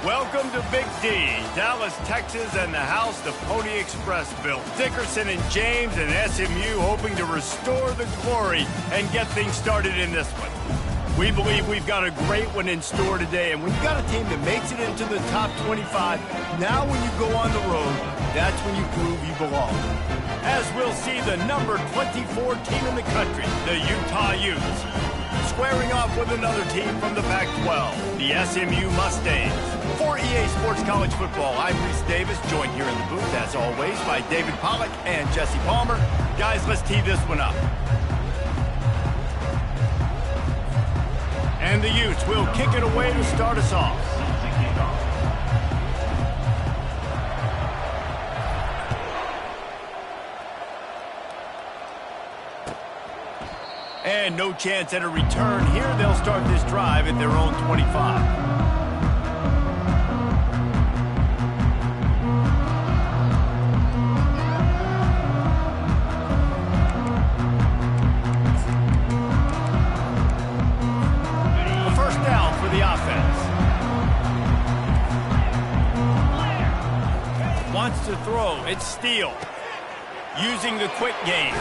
Welcome to Big D, Dallas, Texas, and the house the Pony Express built. Dickerson and James and SMU hoping to restore the glory and get things started in this one. We believe we've got a great one in store today, and when you've got a team that makes it into the top 25, now when you go on the road, that's when you prove you belong. As we'll see the number 24 team in the country, the Utah Utes, squaring off with another team from the Pac-12, the SMU Mustangs. For EA Sports College Football, I'm Reese Davis, joined here in the booth, as always, by David Pollack and Jesse Palmer. Guys, let's tee this one up. And the Utes will kick it away to start us off. And no chance at a return here. They'll start this drive at their own 25. Wants to throw. It's Steele. Using the quick game.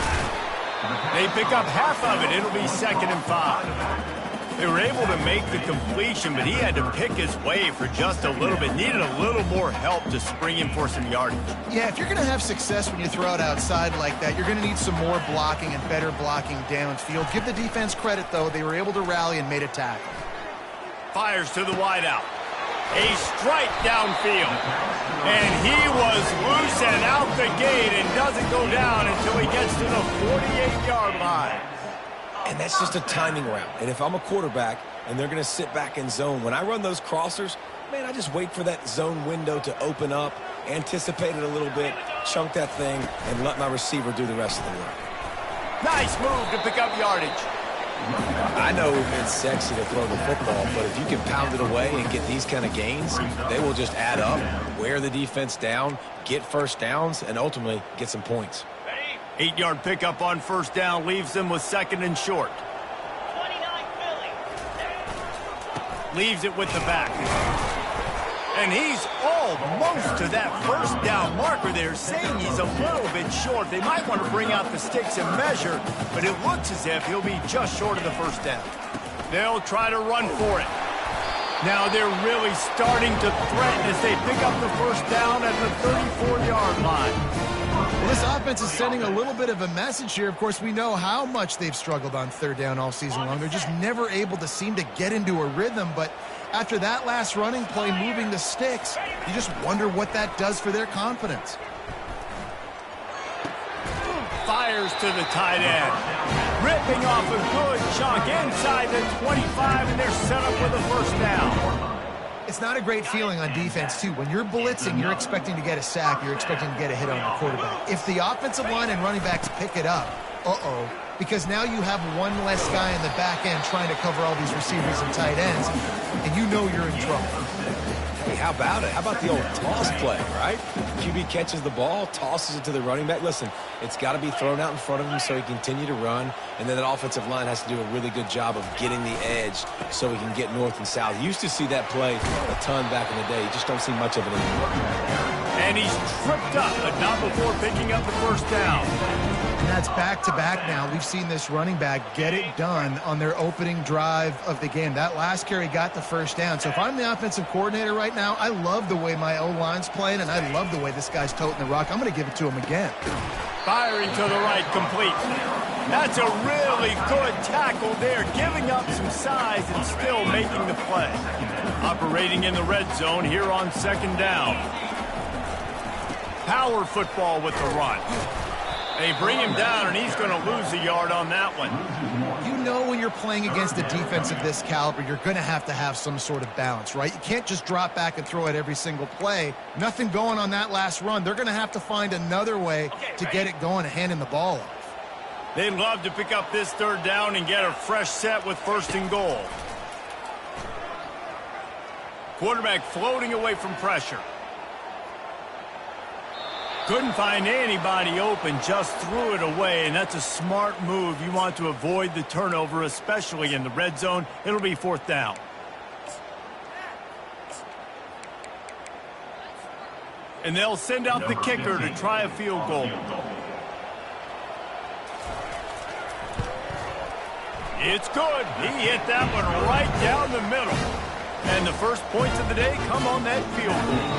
They pick up half of it. It'll be 2nd and 5. They were able to make the completion, but he had to pick his way for just a little bit. Needed a little more help to spring him for some yardage. Yeah, if you're going to have success when you throw it outside like that, you're going to need some more blocking and better blocking downfield. Give the defense credit, though. They were able to rally and made a tackle. Fires to the wideout. A strike downfield. And he was loose and out the gate and doesn't go down until he gets to the 48-yard line. And that's just a timing route. And if I'm a quarterback and they're going to sit back in zone, when I run those crossers, man, I just wait for that zone window to open up, anticipate it a little bit, chunk that thing, and let my receiver do the rest of the work. Nice move to pick up yardage. I know it's sexy to throw the football, but if you can pound it away and get these kind of gains, they will just add up, wear the defense down, get first downs, and ultimately get some points. 8-yard pickup on first down leaves them with 2nd and short. 29 Philly. Leaves it with the back. And he's almost to that first down marker there, saying he's a little bit short. They might want to bring out the sticks and measure, but it looks as if he'll be just short of the first down. They'll try to run for it. Now they're really starting to threaten as they pick up the first down at the 34-yard line. Well, this offense is sending a little bit of a message here. Of course, we know how much they've struggled on third down all season long. They're just never able to seem to get into a rhythm, but after that last running play, moving the sticks, you just wonder what that does for their confidence. Fires to the tight end. Ripping off a good chunk inside the 25, and they're set up with a first down. It's not a great feeling on defense, too. When you're blitzing, you're expecting to get a sack. You're expecting to get a hit on the quarterback. If the offensive line and running backs pick it up, because now you have one less guy in the back end trying to cover all these receivers and tight ends, and you know you're in trouble. Hey, how about it? How about the old toss play, right? QB catches the ball, tosses it to the running back. Listen, it's got to be thrown out in front of him so he can continue to run, and then that offensive line has to do a really good job of getting the edge so he can get north and south. You used to see that play a ton back in the day. You just don't see much of it anymore. And he's tripped up, but not before picking up the first down. And that's back-to-back now. We've seen this running back get it done on their opening drive of the game. That last carry got the first down. So if I'm the offensive coordinator right now, I love the way my O-line's playing, and I love the way this guy's toting the rock. I'm going to give it to him again. Firing to the right, complete. That's a really good tackle there, giving up some size and still making the play. Operating in the red zone here on 2nd down. Power football with the run. They bring him down, and he's going to lose a yard on that one. You know when you're playing against a defense of this caliber, you're going to have some sort of balance, right? You can't just drop back and throw it every single play. Nothing going on that last run. They're going to have to find another way to get it going and handing the ball off. They'd love to pick up this 3rd down and get a fresh set with 1st and goal. Quarterback floating away from pressure. Couldn't find anybody open, just threw it away, and that's a smart move. You want to avoid the turnover, especially in the red zone. It'll be 4th down. And they'll send out the kicker to try a field goal. It's good. He hit that one right down the middle. And the first points of the day come on that field goal.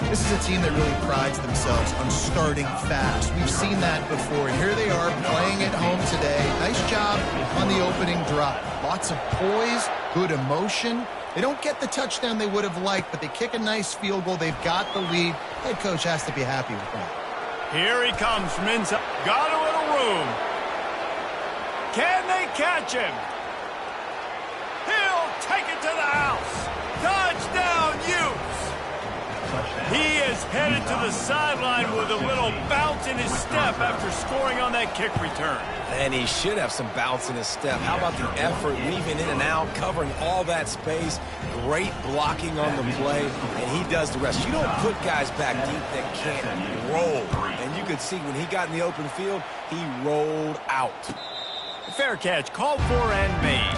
This is a team that really prides themselves on starting fast. We've seen that before. Here they are playing at home today. Nice job on the opening drive. Lots of poise, good emotion. They don't get the touchdown they would have liked, but they kick a nice field goal. They've got the lead. Head coach has to be happy with that. Here he comes from inside. Got a little room. Can they catch him? He'll take it to the house. Touchdown, Utes. He is headed to the sideline with a little bounce in his step after scoring on that kick return. And he should have some bounce in his step. How about the effort, weaving in and out, covering all that space, great blocking on the play, and he does the rest. You don't put guys back deep that can't roll. And you could see when he got in the open field, he rolled out. Fair catch, called for and made.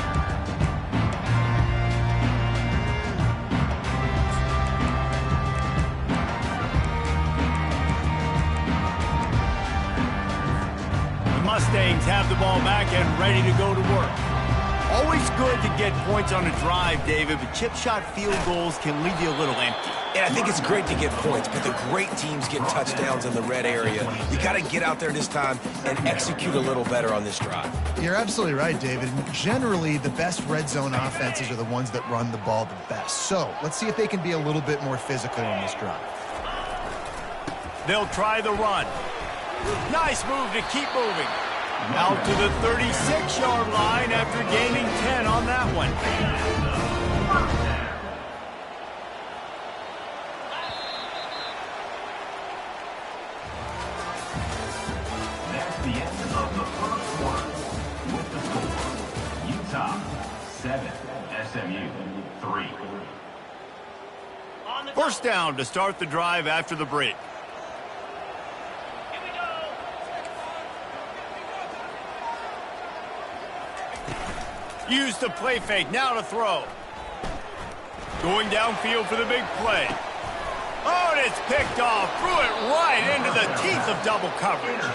Mustangs have the ball back and ready to go to work. Always good to get points on a drive, David, but chip shot field goals can leave you a little empty. And I think it's great to get points, but the great teams get touchdowns in the red area. You got to get out there this time and execute a little better on this drive. You're absolutely right, David. Generally, the best red zone offenses are the ones that run the ball the best. So let's see if they can be a little bit more physical on this drive. They'll try the run. Nice move to keep moving. Out to the 36-yard line after gaining 10 on that one. That's the end of the first quarter. With the score, Utah 7, SMU 3. First down to start the drive after the break. Use the play fake, now to throw. Going downfield for the big play. Oh, and it's picked off. Threw it right into the teeth of double coverage.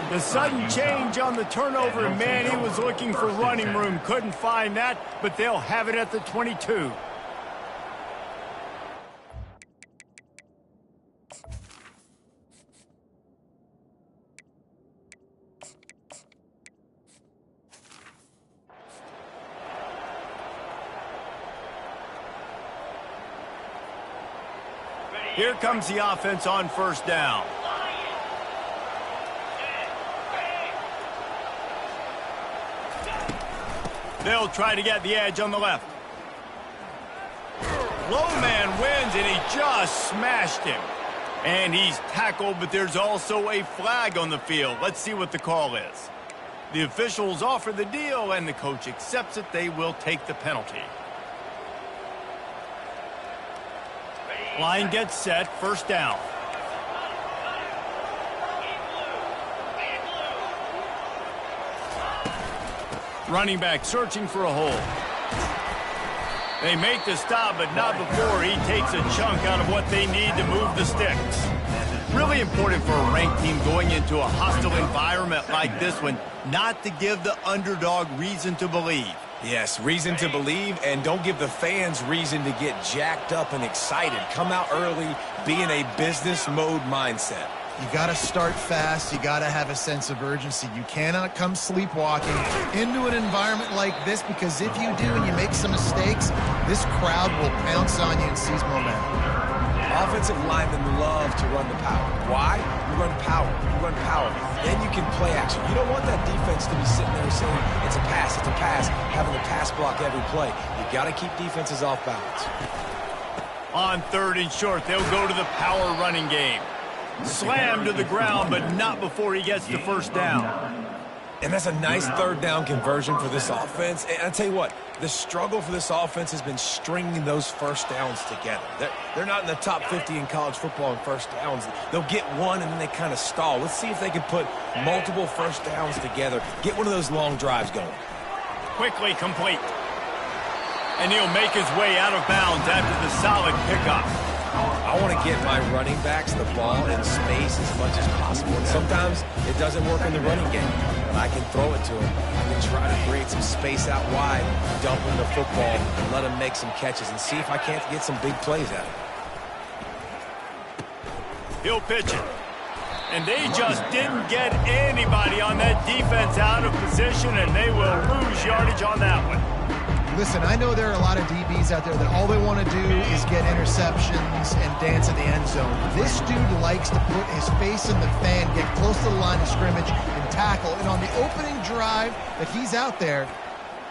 The sudden change on the turnover, and man, he was looking for running room. Couldn't find that, but they'll have it at the 22. Here comes the offense on first down. They'll try to get the edge on the left. Low man wins, and he just smashed him. And he's tackled, but there's also a flag on the field. Let's see what the call is. The officials offer the deal, and the coach accepts it. They will take the penalty. Line gets set, first down. Running back searching for a hole. They make the stop, but not before he takes a chunk out of what they need to move the sticks. Really important for a ranked team going into a hostile environment like this one, not to give the underdog reason to believe. Yes, reason to believe, and don't give the fans reason to get jacked up and excited. Come out early, be in a business mode mindset. You got to start fast. You got to have a sense of urgency. You cannot come sleepwalking into an environment like this, because if you do and you make some mistakes, this crowd will pounce on you and seize momentum. Offensive linemen love to run the power. Why? You run power. You run power. Then you can play action. You don't want that defense to be sitting there saying, it's a pass, having to pass block every play. You got to keep defenses off balance. On third and short, they'll go to the power running game. Slam to the ground, but not before he gets to first down. And that's a nice third down conversion for this offense. And I tell you what, the struggle for this offense has been stringing those first downs together. They're not in the top 50 in college football in first downs. They'll get one and then they kind of stall. Let's see if they can put multiple first downs together, get one of those long drives going. Quickly complete. And he'll make his way out of bounds after the solid pickup. I want to get my running backs the ball in space as much as possible. And sometimes it doesn't work in the running game. But I can throw it to him. I can try to create some space out wide, dump him the football, and let him make some catches and see if I can't get some big plays out of him. He'll pitch it. And they just didn't get anybody on that defense out of position, and they will lose yardage on that one. Listen, I know there are a lot of DBs out there that all they want to do is get interceptions and dance in the end zone. This dude likes to put his face in the fan, get close to the line of scrimmage, and tackle. And on the opening drive that he's out there,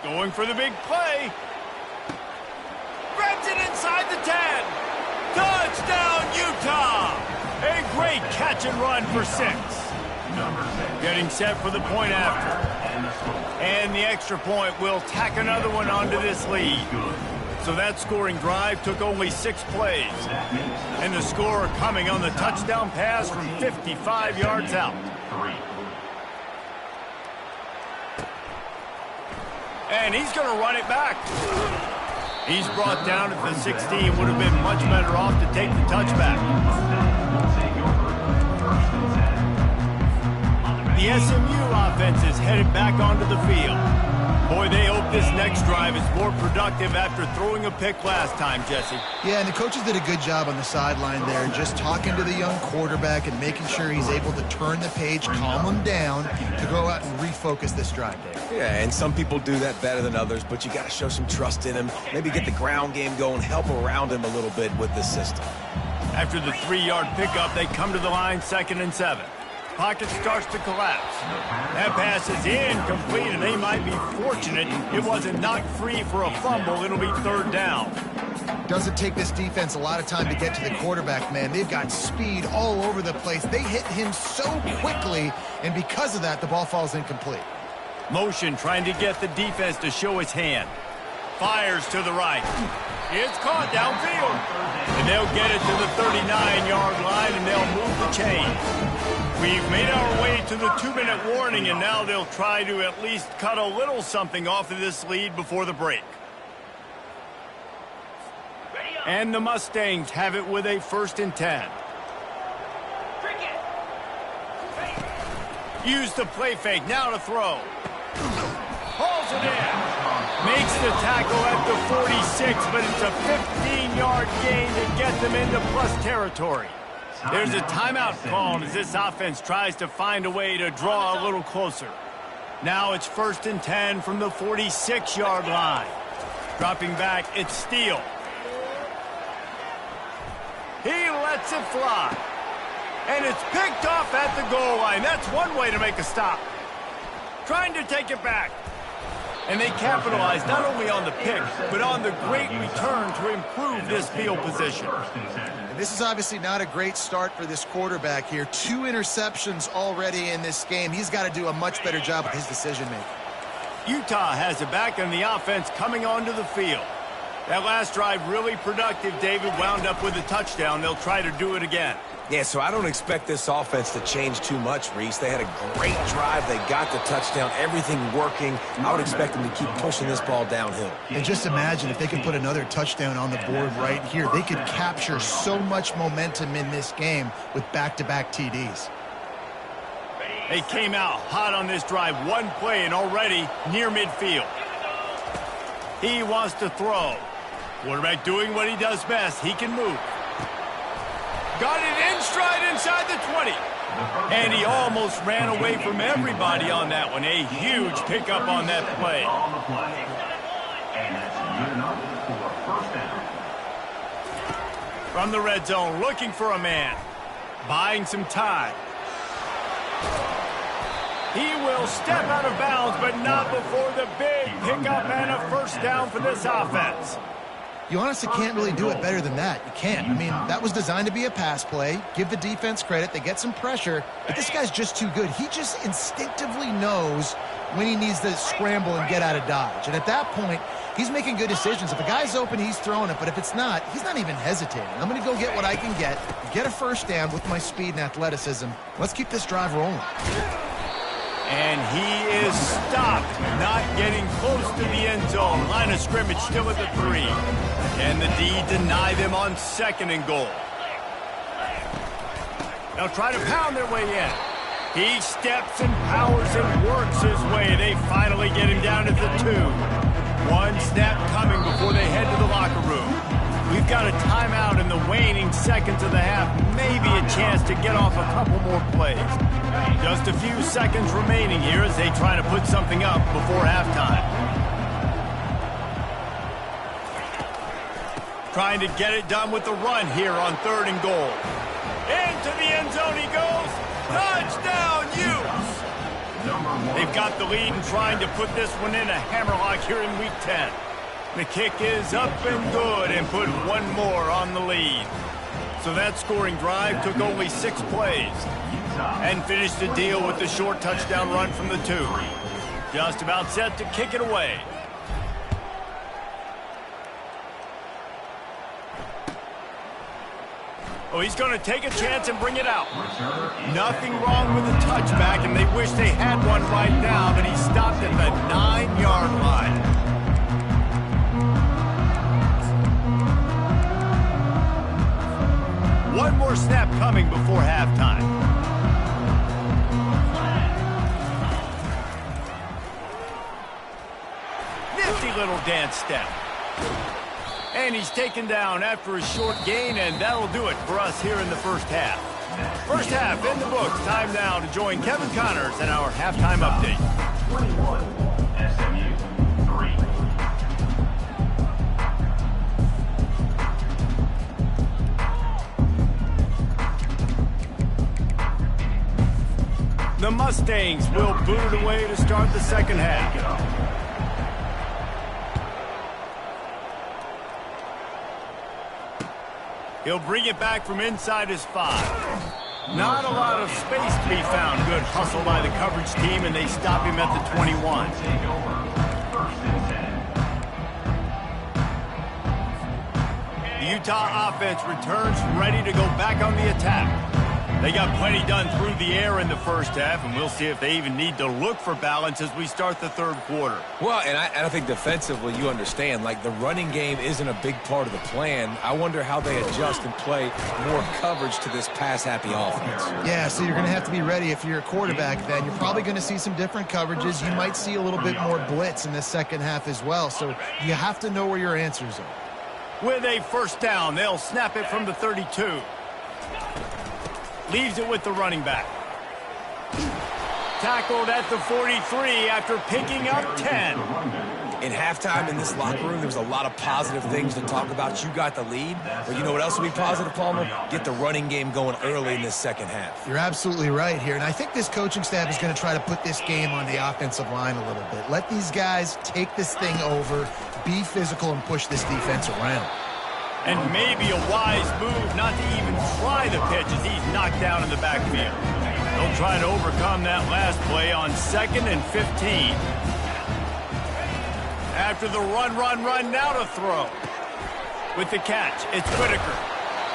going for the big play. Grabs it inside the 10. Touchdown, Utah! A great catch and run for 6. Getting set for the point after. And the extra point will tack another one onto this lead. So that scoring drive took only 6 plays. And the score coming on the touchdown pass from 55 yards out. And he's going to run it back. He's brought down at the 16. Would have been much better off to take the touchback. The SMU offense is headed back onto the field. Boy, they hope this next drive is more productive after throwing a pick last time, Jesse. Yeah, and the coaches did a good job on the sideline there, just talking to the young quarterback and making sure he's able to turn the page, calm him down, to go out and refocus this drive there. Yeah, and some people do that better than others, but you got to show some trust in him. Maybe get the ground game going, help around him a little bit with the system. After the 3-yard pickup, they come to the line 2nd and 7. Pocket starts to collapse. That pass is incomplete, and they might be fortunate it wasn't knocked free for a fumble. It'll be 3rd down. Doesn't take this defense a lot of time to get to the quarterback, man. They've got speed all over the place. They hit him so quickly, and because of that, the ball falls incomplete. Motion trying to get the defense to show his hand. Fires to the right. It's caught downfield. And they'll get it to the 39-yard line, and they'll move the chain. We've made our way to the 2-minute warning, and now they'll try to at least cut a little something off of this lead before the break. And the Mustangs have it with a 1st and 10. Use the play fake, now to throw. Hauls it in. Makes the tackle at the 46, but it's a 15-yard gain to get them into plus territory. There's a timeout called as this offense tries to find a way to draw a little closer. Now it's 1st and 10 from the 46-yard line. Dropping back, it's Steele. He lets it fly. And it's picked off at the goal line. That's one way to make a stop. Trying to take it back. And they capitalize not only on the pick, but on the great return to improve this field position. And this is obviously not a great start for this quarterback here. 2 interceptions already in this game. He's got to do a much better job with his decision-making. Utah has it back, and the offense coming onto the field. That last drive really productive. David wound up with a touchdown. They'll try to do it again. Yeah, so I don't expect this offense to change too much, Reese. They had a great drive. They got the touchdown, everything working. I would expect them to keep pushing this ball downhill. And just imagine if they could put another touchdown on the board right here. They could capture so much momentum in this game with back-to-back TDs. They came out hot on this drive. One play and already near midfield. He wants to throw. Quarterback doing what he does best. He can move. Got it in stride inside the 20. And he almost ran away from everybody on that one. A huge pickup on that play. From the red zone, looking for a man. Buying some time. He will step out of bounds, but not before the big pickup and a 1st down for this offense. You honestly can't really do it better than that. You can't. I mean, that was designed to be a pass play. Give the defense credit. They get some pressure, but this guy's just too good. He just instinctively knows when he needs to scramble and get out of dodge. And at that point, he's making good decisions. If a guy's open, he's throwing it. But if it's not, he's not even hesitating. I'm going to go get what I can get a 1st down with my speed and athleticism. Let's keep this drive rolling. And he is stopped, not getting close to the end zone. Line of scrimmage still at the 3. And the D deny them on 2nd and goal. They'll try to pound their way in. He steps and powers and works his way. They finally get him down at the 2. One snap coming before they head to the locker room. We've got a timeout in the waning seconds of the half. Maybe a chance to get off a couple more plays. Just a few seconds remaining here as they try to put something up before halftime. Trying to get it done with the run here on 3rd and goal. Into the end zone he goes. Touchdown, Utes! They've got the lead and trying to put this one in a hammerlock here in Week 10. The kick is up and good and put one more on the lead. So that scoring drive took only 6 plays and finished the deal with the short touchdown run from the 2. Just about set to kick it away. Oh, he's going to take a chance and bring it out. Nothing wrong with the touchback, and they wish they had one right now, but he stopped at the 9-yard line. One more snap coming before halftime. Nifty little dance step. And he's taken down after a short gain, and that'll do it for us here in the first half. First half in the books. Time now to join Kevin Connors and our halftime update. 21, SMU, 3. The Mustangs will boot it away to start the second half. He'll bring it back from inside his 5. Not a lot of space to be found. Good hustle by the coverage team, and they stop him at the 21. The Utah offense returns ready to go back on the attack. They got plenty done through the air in the first half, and we'll see if they even need to look for balance as we start the 3rd quarter. Well, and I think defensively, you understand, like the running game isn't a big part of the plan. I wonder how they adjust and play more coverage to this pass-happy offense. Yeah, so you're going to have to be ready if you're a quarterback then. You're probably going to see some different coverages. You might see a little bit more blitz in the second half as well, so you have to know where your answers are. With a first down, they'll snap it from the 32. Leaves it with the running back. Tackled at the 43 after picking up 10. In halftime in this locker room, there was a lot of positive things to talk about. You got the lead, but you know what else will be positive, Palmer? Get the running game going early in this second half. You're absolutely right here, and I think this coaching staff is going to try to put this game on the offensive line a little bit. Let these guys take this thing over, be physical, and push this defense around. And maybe a wise move not to even try the pitch as he's knocked down in the backfield. They'll try to overcome that last play on 2nd and 15. After the run, now to throw. With the catch, it's Whitaker.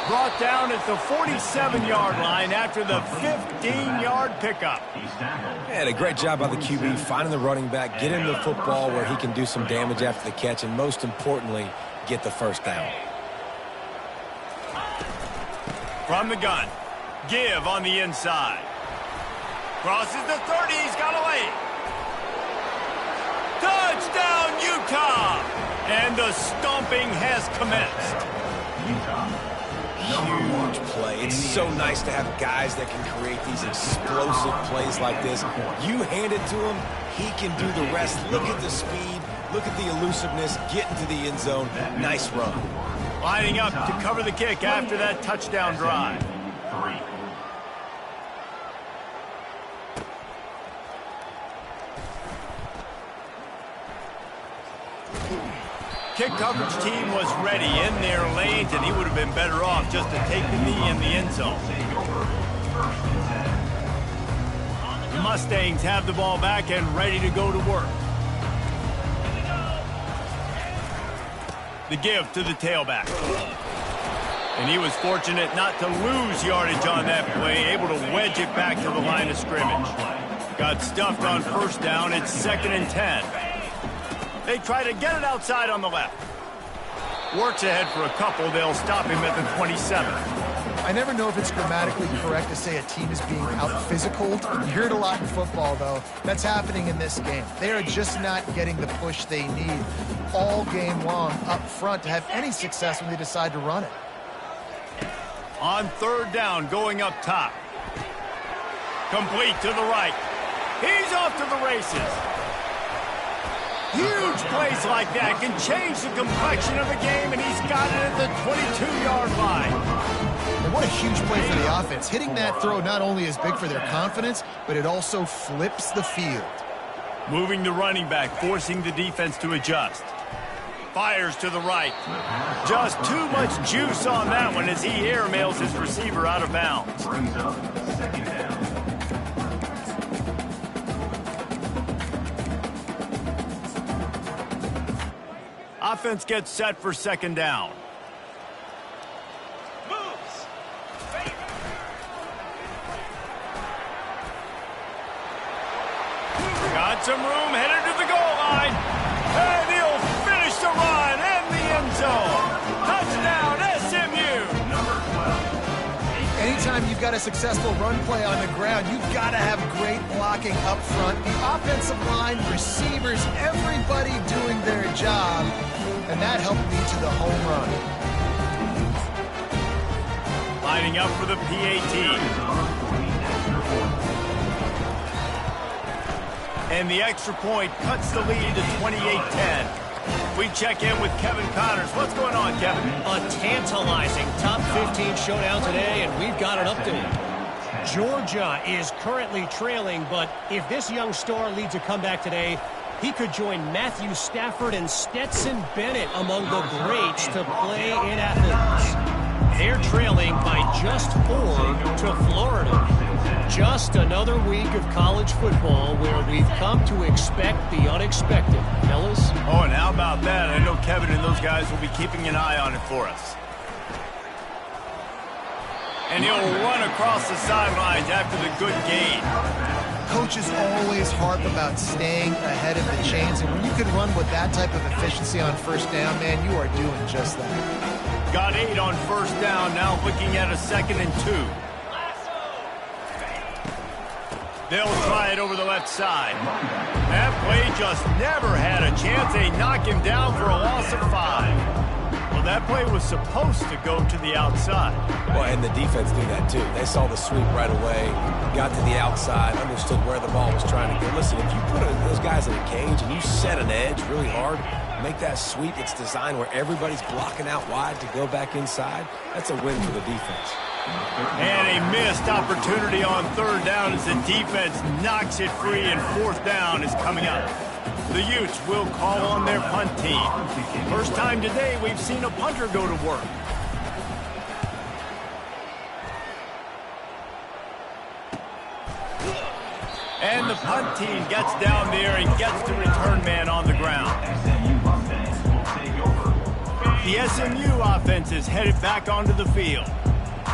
Brought down at the 47-yard line after the 15-yard pickup. And a great job by the QB finding the running back, get him the football where he can do some damage after the catch, and most importantly, get the first down. From the gun, give on the inside. Crosses the 30, he's got a lane. Touchdown, Utah! And the stomping has commenced. Huge play. It's so nice to have guys that can create these explosive plays like this. You hand it to him, he can do the rest. Look at the speed, look at the elusiveness, get into the end zone. Nice run. Lining up to cover the kick after that touchdown drive. Kick coverage team was ready in their lanes, and he would have been better off just to take the knee in the end zone. The Mustangs have the ball back and ready to go to work. The give to the tailback. And he was fortunate not to lose yardage on that play, able to wedge it back to the line of scrimmage. Got stuffed on first down. It's 2nd and 10. They try to get it outside on the left. Works ahead for a couple. They'll stop him at the 27. I never know if it's grammatically correct to say a team is being out-physicaled. You hear it a lot in football, though. That's happening in this game. They are just not getting the push they need all game long up front to have any success when they decide to run it. On 3rd down, going up top. Complete to the right. He's off to the races. Huge plays like that can change the complexion of a game, and he's got it at the 22-yard line. And what a huge play for the offense. Hitting that throw not only is big for their confidence, but it also flips the field. Moving the running back, forcing the defense to adjust. Fires to the right. Just too much juice on that one as he airmails his receiver out of bounds. Brings up 2nd down. Offense gets set for 2nd down. Got some room, headed to the goal line. And he'll finish the run in the end zone. Touchdown, SMU. Anytime you've got a successful run play on the ground, you've got to have great blocking up front. The offensive line, receivers, everybody doing their job. And that helped lead to the home run. Lining up for the PAT. And the extra point cuts the lead to 28-10. We check in with Kevin Connors. What's going on, Kevin? A tantalizing top 15 showdown today, and we've got an update. Georgia is currently trailing, but if this young star leads a comeback today, he could join Matthew Stafford and Stetson Bennett among the greats to play in Athens. They're trailing by just 4 to Florida. Just another week of college football where we've come to expect the unexpected. Fellas? Oh, and how about that? I know Kevin and those guys will be keeping an eye on it for us. And he'll run across the sidelines after the good gain. Coaches always harp about staying ahead of the chains, and when you can run with that type of efficiency on first down, man, you are doing just that. Got 8 on first down, now looking at a 2nd and 2. They'll try it over the left side. That play just never had a chance. They knock him down for a loss of 5. Well, that play was supposed to go to the outside. Well, and the defense knew that too. They saw the sweep right away, got to the outside, understood where the ball was trying to go. Listen, if you put those guys in a cage and you set an edge really hard, make that sweep, it's designed where everybody's blocking out wide to go back inside. That's a win for the defense. And a missed opportunity on 3rd down as the defense knocks it free, and 4th down is coming up. The Utes will call on their punt team. First time today we've seen a punter go to work. And the punt team gets down there and gets the return man on the ground. The SMU offense is headed back onto the field.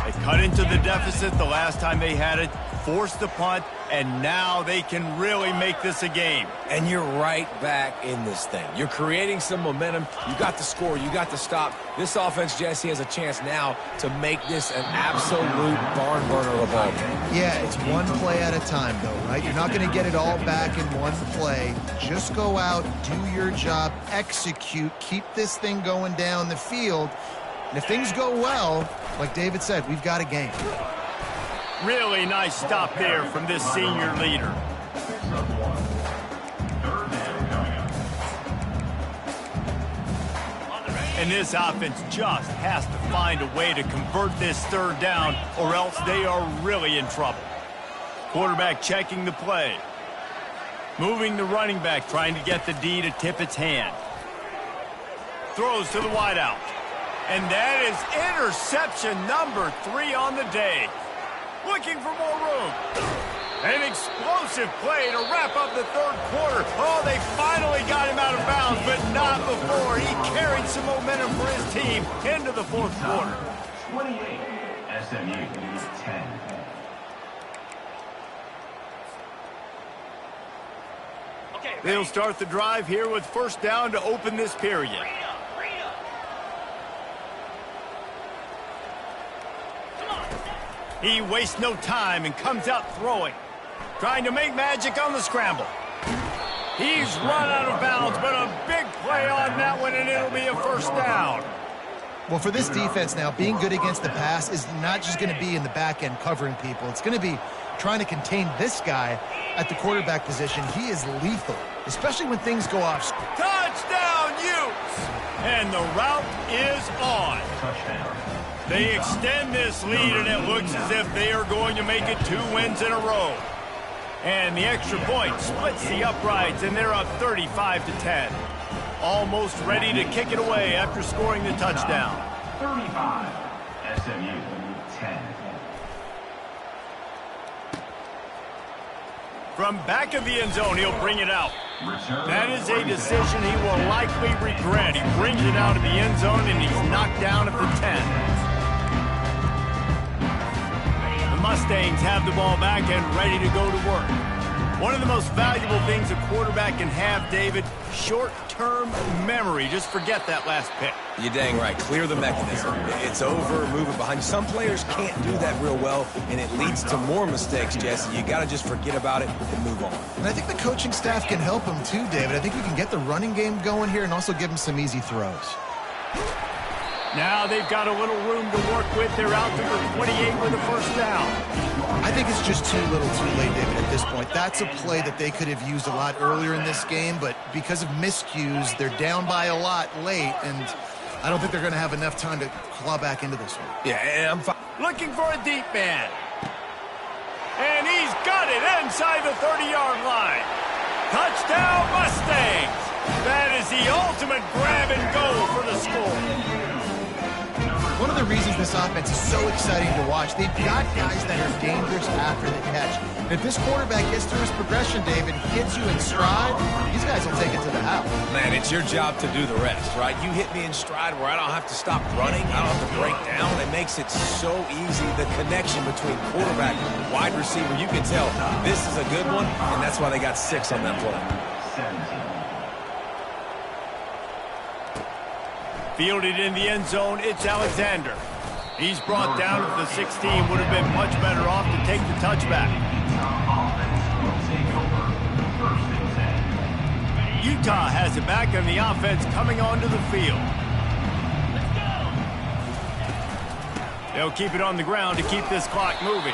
They cut into the deficit the last time they had it, forced the punt, and now they can really make this a game. And you're right back in this thing. You're creating some momentum. You got the score. You got the stop. This offense, Jesse, has a chance now to make this an absolute barn burner of a ball game. Yeah, it's one play at a time, though, right? You're not going to get it all back in one play. Just go out, do your job, execute, keep this thing going down the field. And if things go well, like David said, we've got a game. Really nice stop there from this senior leader. And this offense just has to find a way to convert this 3rd down, or else they are really in trouble. Quarterback checking the play. Moving the running back, trying to get the D to tip its hand. Throws to the wideout. And that is interception number 3 on the day. Looking for more room. An explosive play to wrap up the 3rd quarter. Oh, they finally got him out of bounds, but not before. He carried some momentum for his team into the 4th quarter. 28, SMU 10. They'll start the drive here with first down to open this period. He wastes no time and comes out throwing. Trying to make magic on the scramble. He's run out of bounds, but a big play on that one, and it'll be a first down. Well, for this defense now, being good against the pass is not just going to be in the back end covering people. It's going to be trying to contain this guy at the quarterback position. He is lethal, especially when things go off. Touchdown, Utes! And the route is on. They extend this lead, and it looks as if they are going to make it 2 wins in a row. And the extra point splits the uprights, and they're up 35-10. Almost ready to kick it away after scoring the touchdown. 35, SMU 10. From back of the end zone, he'll bring it out. That is a decision he will likely regret. He brings it out of the end zone, and he's knocked down at the 10. The Mustangs have the ball back and ready to go to work. One of the most valuable things a quarterback can have, David, short-term memory. Just forget that last pick. You're dang right. Clear the mechanism. It's over, move it behind you. Some players can't do that real well, and it leads to more mistakes, Jesse. You got to just forget about it and move on. And I think the coaching staff can help him too, David. I think we can get the running game going here and also give him some easy throws. Now they've got a little room to work with. They're out to the 28 with a first down. I think it's just too little too late, David, at this point. That's a play that they could have used a lot earlier in this game, but because of miscues, they're down by a lot late, and I don't think they're going to have enough time to claw back into this one. Yeah, and I'm fine. Looking for a deep man. And he's got it inside the 30-yard line. Touchdown, Mustangs. That is the ultimate grab and go for the score. One of the reasons this offense is so exciting to watch, they've got guys that are dangerous after the catch. And if this quarterback gets through his progression, David, hits you in stride, these guys will take it to the house. Man, it's your job to do the rest, right? You hit me in stride where I don't have to stop running. I don't have to break down. It makes it so easy. The connection between quarterback and wide receiver, you can tell this is a good one, and that's why they got 6 on that play. 17. Fielded in the end zone, it's Alexander. He's brought down at the 16. Would have been much better off to take the touchback. Utah has it back, and the offense coming onto the field. They'll keep it on the ground to keep this clock moving.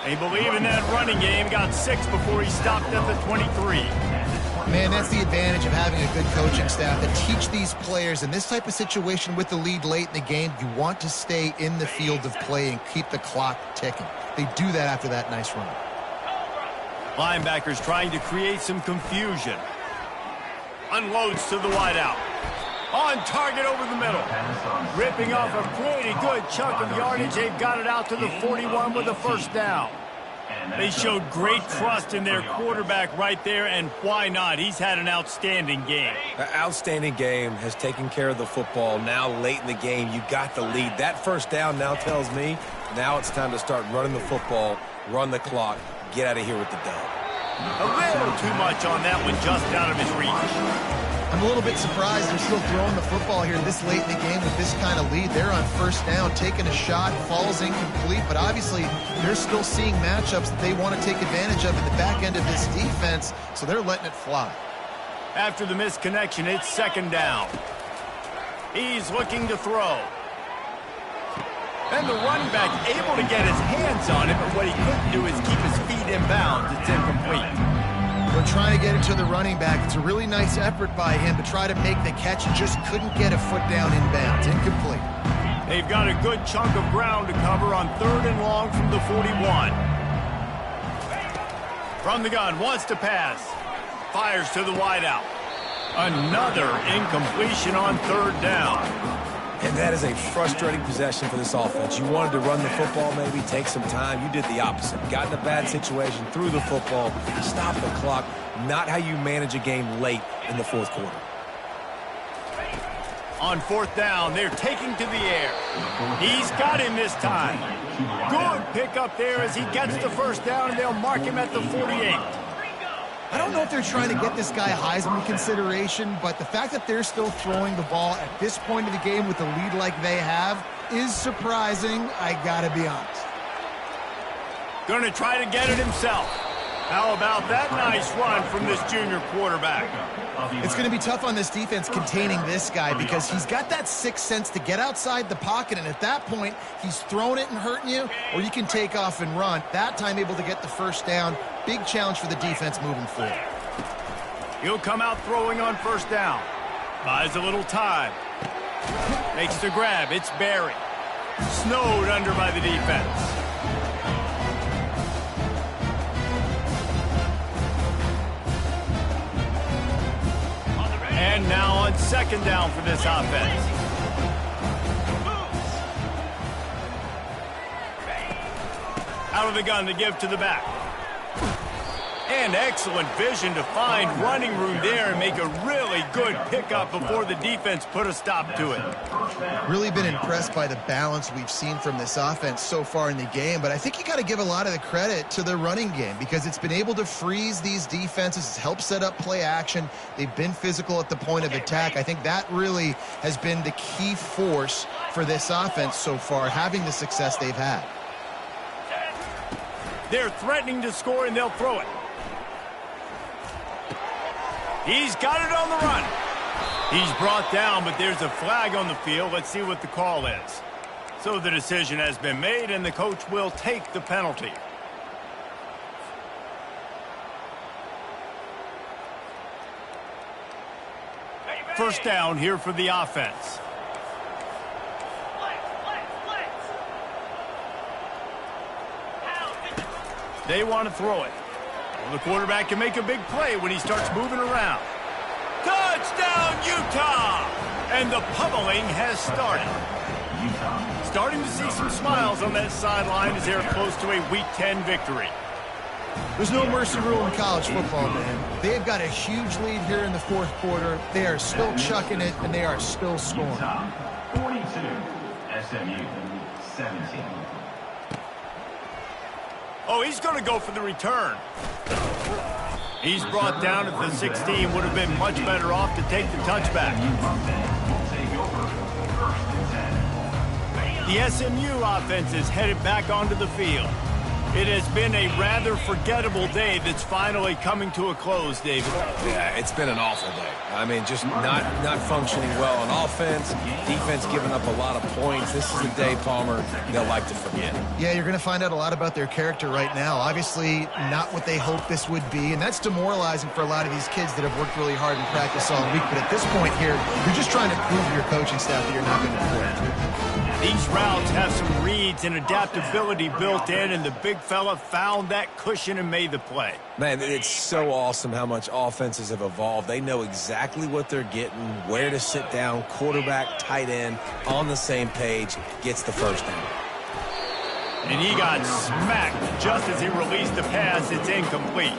They believe in that running game. Got 6 before he stopped at the 23. Man, that's the advantage of having a good coaching staff that teach these players in this type of situation with the lead late in the game, you want to stay in the field of play and keep the clock ticking. They do that after that nice run. Linebackers trying to create some confusion. Unloads to the wideout. On target over the middle. Ripping off a pretty good chunk of yardage. They've got it out to the 41 with a first down. They showed great trust in their quarterback right there, and why not? He's had an outstanding game. An outstanding game, has taken care of the football. Now late in the game, you got the lead. That first down now tells me now it's time to start running the football, run the clock, get out of here with the dub. A little too much on that one, just out of his reach. I'm a little bit surprised they're still throwing the football here this late in the game with this kind of lead. They're on first down, taking a shot, falls incomplete, but obviously they're still seeing matchups that they want to take advantage of in the back end of this defense, so they're letting it fly. After the misconnection, it's second down. He's looking to throw. And the running back able to get his hands on it, but what he couldn't do is keep his feet in bounds. It's incomplete. We're trying to get it to the running back. It's a really nice effort by him to try to make the catch and just couldn't get a foot down in bounds. Incomplete. They've got a good chunk of ground to cover on 3rd and long from the 41. From the gun, wants to pass. Fires to the wideout. Another incompletion on 3rd down. And that is a frustrating possession for this offense. You wanted to run the football, maybe take some time. You did the opposite. Got in a bad situation, threw the football, stopped the clock. Not how you manage a game late in the 4th quarter. On 4th down, they're taking to the air. He's got him this time. Good pick up there as he gets the first down, and they'll mark him at the 48. I don't know if they're trying to get this guy Heisman consideration, but the fact that they're still throwing the ball at this point of the game with a lead like they have is surprising, I gotta be honest. Going to try to get it himself. How about that nice run from this junior quarterback? It's going to be tough on this defense containing this guy because he's got that sixth sense to get outside the pocket, and at that point, he's throwing it and hurting you, or you can take off and run. That time able to get the first down. Big challenge for the defense moving forward. He'll come out throwing on first down. Buys a little time. Makes the grab. It's Barry. Snowed under by the defense. And now on second down for this offense. Out of the gun to give to the back. And excellent vision to find running room there and make a really good pickup before the defense put a stop to it. Really been impressed by the balance we've seen from this offense so far in the game, but I think you got to give a lot of the credit to the running game because it's been able to freeze these defenses. It's helped set up play action. They've been physical at the point of attack. I think that really has been the key force for this offense so far, having the success they've had. They're threatening to score, and they'll throw it. He's got it on the run. He's brought down, but there's a flag on the field. Let's see what the call is. So the decision has been made, and the coach will take the penalty. First down here for the offense. They want to throw it. Well, the quarterback can make a big play when he starts moving around. Touchdown, Utah! And the pummeling has started. Starting to see some smiles on that sideline as they're close to a Week 10 victory. There's no mercy rule in college football, man. They've got a huge lead here in the fourth quarter. They are still chucking it, and they are still scoring. 42, SMU 17. Oh, he's going to go for the return. He's brought down at the 16. Would have been much better off to take the touchback. The SMU offense is headed back onto the field. It has been a rather forgettable day that's finally coming to a close, David. Yeah, it's been an awful day. I mean, just not functioning well on offense, defense giving up a lot of points. This is a day, Palmer, they'll like to forget. Yeah, you're going to find out a lot about their character right now. Obviously, not what they hoped this would be, and that's demoralizing for a lot of these kids that have worked really hard in practice all week. But at this point here, you're just trying to prove to your coaching staff that you're not going to quit. These routes have some reads and adaptability built in, and the big fella found that cushion and made the play. Man, it's so awesome how much offenses have evolved. They know exactly what they're getting, where to sit down, quarterback, tight end, on the same page, gets the first down. And he got smacked just as he released the pass. It's incomplete.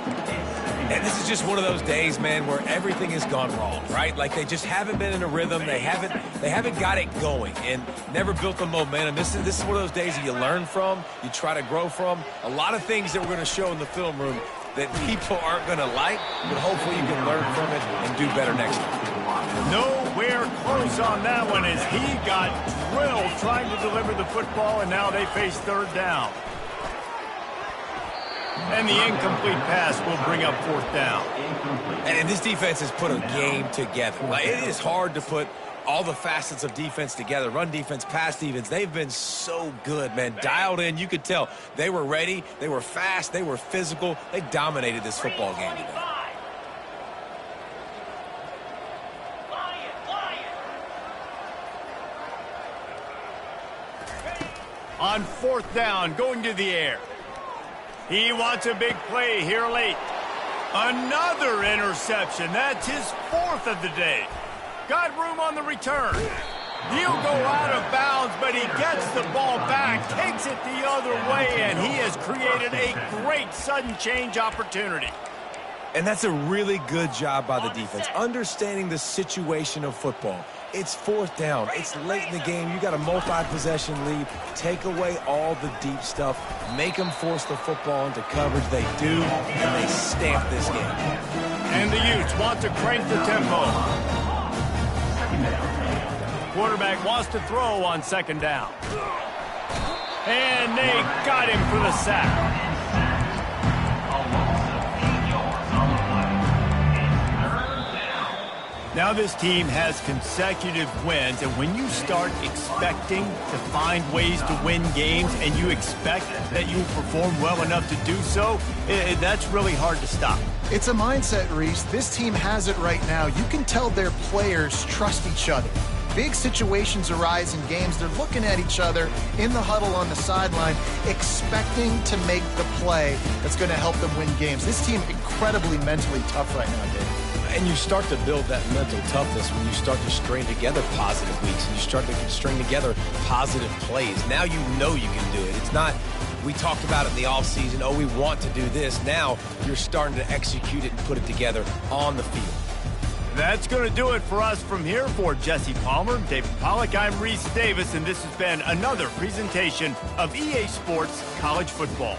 And this is just one of those days, man, where everything has gone wrong, right? Like they just haven't been in a rhythm. They haven't got it going and never built the momentum. This is one of those days that you learn from, you try to grow from. A lot of things that we're going to show in the film room that people aren't going to like, but hopefully you can learn from it and do better next time. Nowhere close on that one as he got drilled trying to deliver the football, and now they face third down. And the incomplete pass will bring up fourth down. And this defense has put a game together. Like, it is hard to put all the facets of defense together. Run defense, pass defense. They've been so good, man. Dialed in. You could tell they were ready. They were fast. They were physical. They dominated this football game today. On fourth down, going to the air. He wants a big play here late. Another interception. That's his fourth of the day. Got room on the return. He'll go out of bounds, but he gets the ball back, takes it the other way, and he has created a great sudden change opportunity. And that's a really good job by the defense, understanding the situation of football. It's fourth down. It's late in the game. You got a multi-possession lead. Take away all the deep stuff. Make them force the football into coverage. They do, and they stamp this game. And the Utes want to crank the tempo. Quarterback wants to throw on second down. And they got him for the sack. Now this team has consecutive wins, and when you start expecting to find ways to win games and you expect that you will perform well enough to do so, that's really hard to stop. It's a mindset, Reese. This team has it right now. You can tell their players trust each other. Big situations arise in games. They're looking at each other in the huddle on the sideline, expecting to make the play that's going to help them win games. This team incredibly mentally tough right now, Dave. And you start to build that mental toughness when you start to string together positive weeks and you start to string together positive plays. Now you know you can do it. It's not, we talked about it in the offseason, oh, we want to do this. Now you're starting to execute it and put it together on the field. That's going to do it for us from here. For Jesse Palmer, David Pollack, I'm Reese Davis, and this has been another presentation of EA Sports College Football.